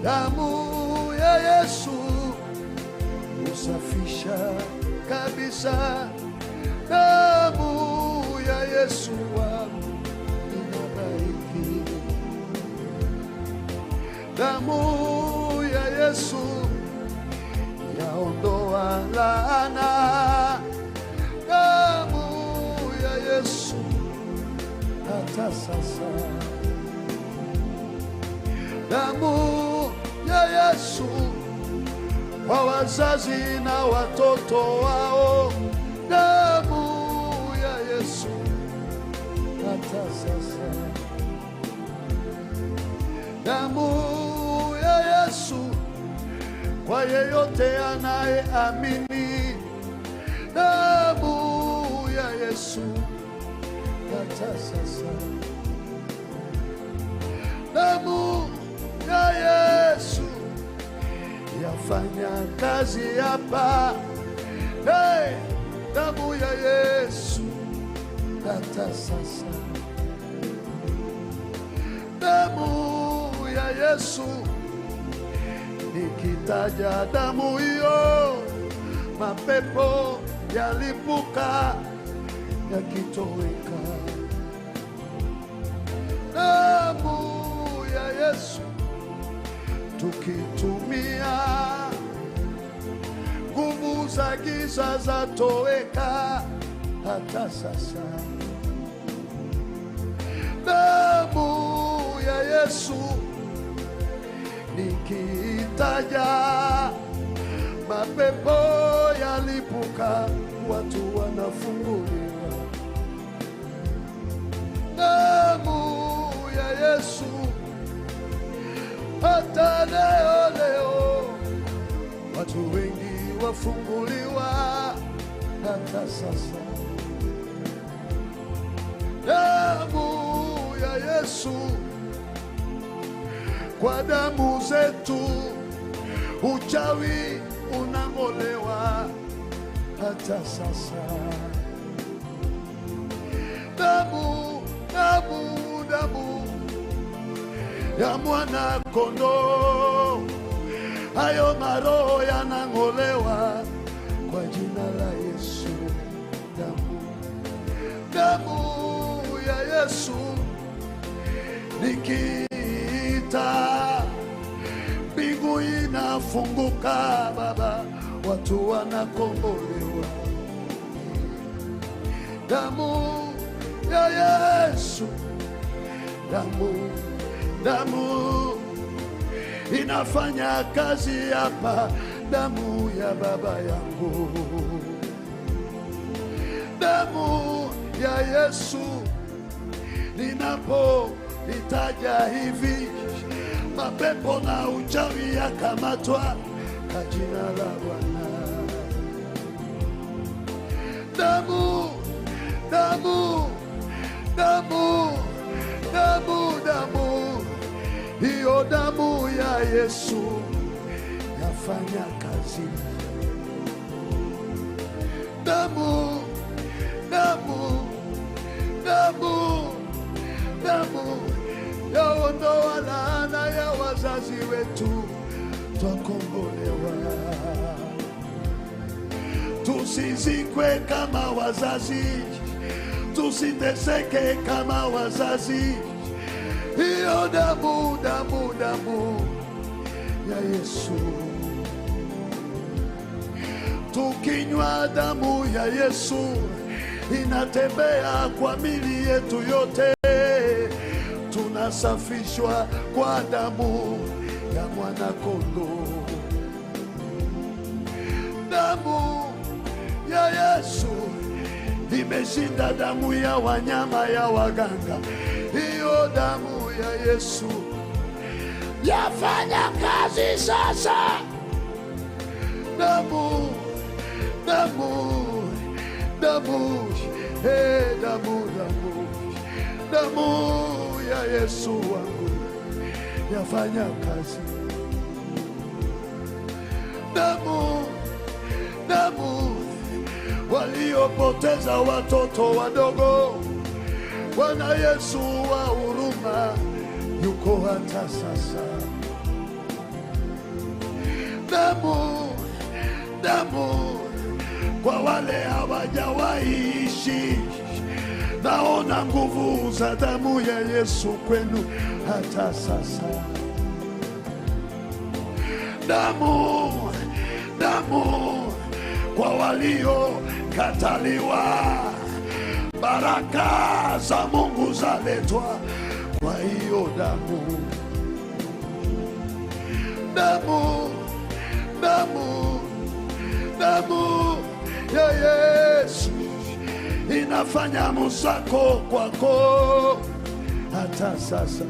Damu ya Yesu usafisha kabisa. Damu ya Yesu wangu inabariki. Damu ya Yesu yaondoa laana. Damu ya Yesu hata sasa. Damu ya Yesu kwa wazazi na watoto wao. Damu ya Yesu hata sasa. Damu ya Yesu kwa yeyote anayeamini. Damu ya Yesu hata sasa. Damu ya Yesu yafanya kazi hapa. Hey, damu ya Yesu hata sasa. Damu ya Yesu nikitaja damu hiyo, mapepo yalipuka yakitoweka. Damu ya Yesu tukitumia, nguvu za giza zatoweka hata sasa. Damu ya Yesu nikiitaja, mapepo yalipuka, watu wanafunguliwa. Damu ya Yesu hata leo watu wengi wafunguliwa hata sasa. Damu ya Yesu, kwa damu zetu uchawi unang'olewa hata sasa. Damu, damu, damu ya mwana kondoo, hayo maroho yanang'olewa kwa jina la Yesu. Damu, damu ya Yesu nikiita, mbingu inafunguka Baba, watu wanakombolewa. Damu ya Yesu, damu, damu inafanya kazi hapa. Damu ya baba yangu, damu ya Yesu ninapoitaja hivi, mapepo na uchawi yakamatwa kwa jina la Bwana. Damu, damu, damu, damu, damu, hiyo damu ya Yesu yafanya kazi. Damu, damu, damu, damu yaondoa laana ya wazazi wetu, twakombolewa. Tusizikwe kama wazazi, tusiteseke kama wazazi. Hiyo damu, damu, damu ya Yesu, tukinywa damu ya Yesu inatembea kwa mili yetu yote, tunasafishwa kwa damu ya mwana kondoo. Damu ya Yesu imeshinda damu ya wanyama, ya waganga. Hiyo damu ya Yesu yafanya kazi sasa. Damu, damu, damu, hey, damu, damu, damu ya Yesu wangu yafanya kazi. Damu, damu waliopoteza watoto wadogo, Bwana Yesu wa huruma yuko hata sasa. damu, damu kwa wale hawajawaishi. Naona nguvu za damu ya Yesu kwenu hata sasa. Damu, damu kwa walio kataliwa. Baraka za Mungu zaletwa kwa hiyo damu. Damu, damu, damu ya Yesu inafanya msako kwako hata sasa.